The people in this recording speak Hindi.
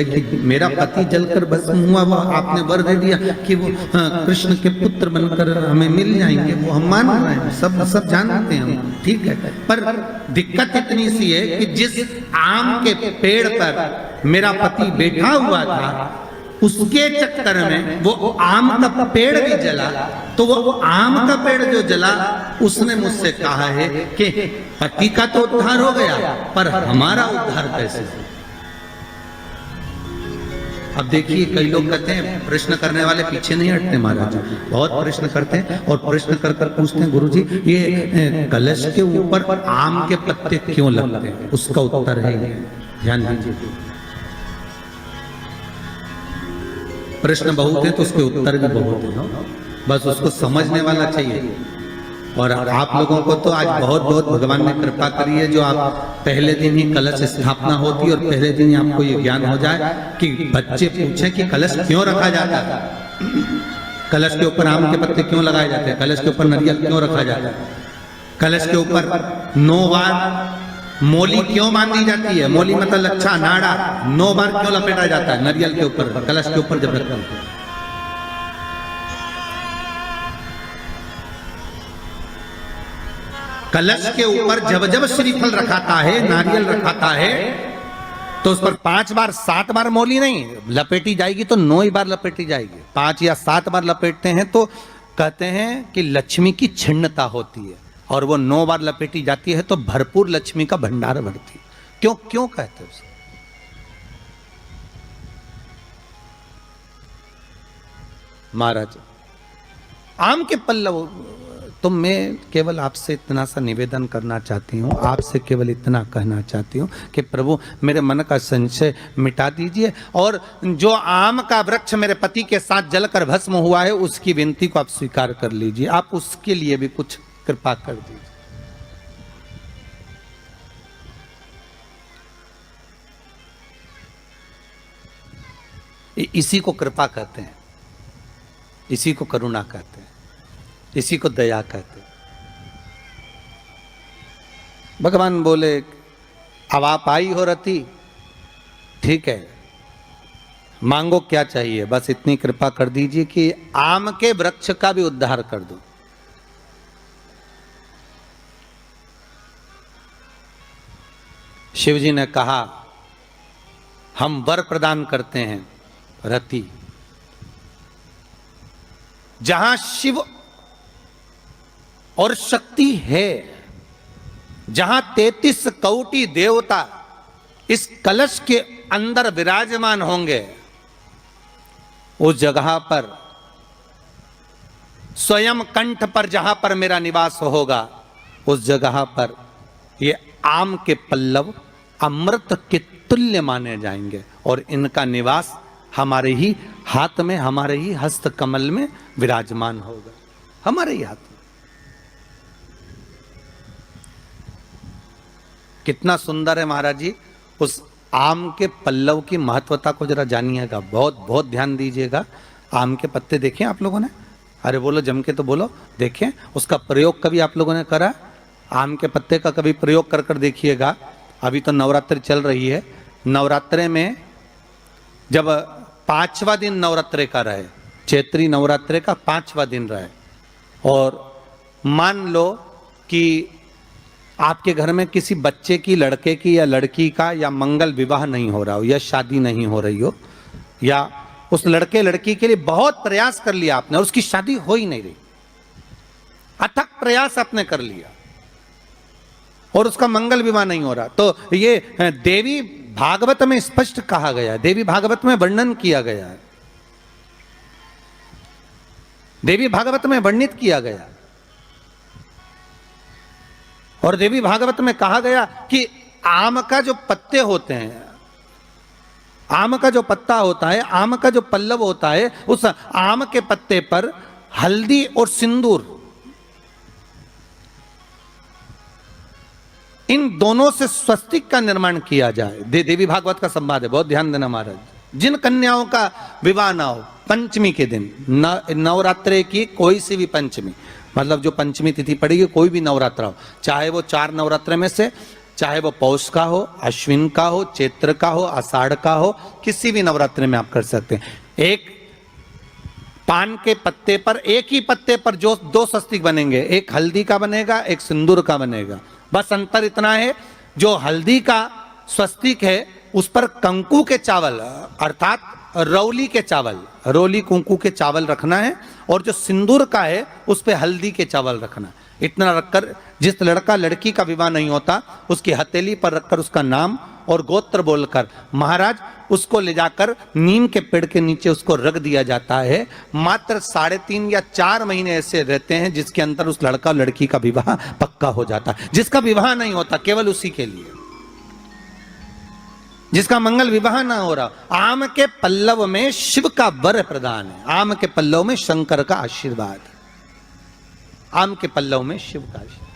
कि मेरा पति जलकर भस्म हुआ, वो आपने वर दे दिया कि वो कृष्ण के पुत्र बनकर हमें मिल जाएंगे, वो हम मान रहे हैं, सब जानते हैं हम, ठीक है। पर दिक्कत इतनी सी है कि जिस आम के पेड़ पर मेरा पति बैठा हुआ था, उसके चक्कर में वो आम का पेड़ भी जला। तो वो आम का पेड़ जो जला, उसने मुझसे कहा है कि पति का तो उद्धार हो गया, पर हमारा उद्धार कैसे? अब देखिए, कई लोग कहते हैं प्रश्न करने वाले पीछे नहीं हटते महाराज, बहुत प्रश्न करते हैं और प्रश्न कर कर पूछते हैं, गुरुजी ये कलश के ऊपर आम के पत्ते क्यों लगते हैं? उसका उत्तर है, ध्यान दीजिए। प्रश्न बहुत है तो उसके उत्तर भी बहुत है, बस उसको समझने वाला चाहिए। और आप लोगों को तो आज बहुत बहुत भगवान ने कृपा करी है, जो आप पहले दिन ही कलश स्थापना होती और पहले दिन ही आपको ये ज्ञान हो जाए कि बच्चे पूछे कि कलश क्यों रखा जाता है, कलश के ऊपर आम के पत्ते क्यों लगाए जाते हैं, कलश के ऊपर नारियल क्यों रखा जाता है, कलश के ऊपर 9 बार मोली क्यों बांधी जाती है, मोली मतलब लच्छा नाड़ा 9 बार क्यों लपेटा जाता है नारियल के ऊपर, कलश के ऊपर जब रखते हैं। कलश के ऊपर जब जब श्रीफल रखाता है, नारियल रखाता है, तो उस पर 5 बार 7 बार मोली नहीं लपेटी जाएगी, तो 9 ही बार लपेटी जाएगी। 5 या 7 बार लपेटते हैं तो कहते हैं कि लक्ष्मी की छिन्नता होती है, और वो 9 बार लपेटी जाती है तो भरपूर लक्ष्मी का भंडार भरती है। क्यों कहते हैं उसे? महाराज आम के पल्लव, तो मैं केवल आपसे इतना सा निवेदन करना चाहती हूँ, आपसे केवल इतना कहना चाहती हूँ कि प्रभु मेरे मन का संशय मिटा दीजिए, और जो आम का वृक्ष मेरे पति के साथ जलकर भस्म हुआ है, उसकी विनती को आप स्वीकार कर लीजिए, आप उसके लिए भी कुछ कृपा कर दीजिए। इसी को कृपा कहते हैं, इसी को करुणा कहते हैं, इसी को दया कहते हैं। भगवान बोले अब आप आई हो रति, ठीक है, मांगो क्या चाहिए, बस इतनी कृपा कर दीजिए कि आम के वृक्ष का भी उद्धार कर दो। शिवजी ने कहा हम वर प्रदान करते हैं रति, जहां शिव और शक्ति है, जहां 33 कोटि देवता इस कलश के अंदर विराजमान होंगे, उस जगह पर स्वयं कंठ पर जहां पर मेरा निवास होगा, उस जगह पर ये आम के पल्लव अमृत के तुल्य माने जाएंगे, और इनका निवास हमारे ही हाथ में, हमारे ही हस्त कमल में विराजमान होगा, हमारे ही हाथ में। कितना सुंदर है महाराज जी। उस आम के पल्लव की महत्वता को जरा जानिएगा, बहुत बहुत ध्यान दीजिएगा। आम के पत्ते देखें आप लोगों ने, अरे बोलो जम के तो बोलो, देखें उसका प्रयोग कभी आप लोगों ने करा? आम के पत्ते का कभी प्रयोग कर कर देखिएगा। अभी तो नवरात्रि चल रही है, नवरात्रे में जब 5वां दिन नवरात्रे का रहे, चैत्री नवरात्रे का 5वां दिन रहे, और मान लो कि आपके घर में किसी बच्चे की, लड़के की या लड़की का या मंगल विवाह नहीं हो रहा हो, या शादी नहीं हो रही हो, या उस लड़के लड़की के लिए बहुत प्रयास कर लिया आपने और उसकी शादी हो ही नहीं रही, अथक प्रयास आपने कर लिया और उसका मंगल विवाह नहीं हो रहा, तो ये देवी भागवत में स्पष्ट कहा गया है, देवी भागवत में वर्णन किया गया है, देवी भागवत में वर्णित किया गया, और देवी भागवत में कहा गया कि आम का जो पत्ते होते हैं, आम का जो पत्ता होता है, आम का जो पल्लव होता है, उस आम के पत्ते पर हल्दी और सिंदूर, इन दोनों से स्वस्तिक का निर्माण किया जाए। देवी भागवत का संवाद है, बहुत ध्यान देना महाराज। जिन कन्याओं का विवाह ना हो पंचमी के दिन, नवरात्रे की कोई सी भी पंचमी, मतलब जो पंचमी तिथि पड़ेगी, कोई भी नवरात्रा हो, चाहे वो 4 नवरात्रे में से चाहे वो पौष का हो, अश्विन का हो, चैत्र का हो, आषाढ़ का हो, किसी भी नवरात्रि में आप कर सकते हैं। एक पान के पत्ते पर, एक ही पत्ते पर जो दो स्वस्तिक बनेंगे, एक हल्दी का बनेगा, एक सिंदूर का बनेगा। बस अंतर इतना है, जो हल्दी का स्वस्तिक है उस पर कंकु के चावल अर्थात रौली के चावल, रौली कुंकू के चावल रखना है, और जो सिंदूर का है उस पे हल्दी के चावल रखना है। इतना रखकर जिस लड़का लड़की का विवाह नहीं होता उसकी हथेली पर रखकर उसका नाम और गोत्र बोलकर महाराज उसको ले जाकर नीम के पेड़ के नीचे उसको रख दिया जाता है। मात्र 3.5 या 4 महीने ऐसे रहते हैं जिसके अंदर उस लड़का लड़की का विवाह पक्का हो जाता है। जिसका विवाह नहीं होता केवल उसी के लिए, जिसका मंगल विवाह ना हो रहा, आम के पल्लव में शिव का वर प्रदान है, आम के पल्लव में शंकर का आशीर्वाद, आम के पल्लव में शिव का आशीर्वाद।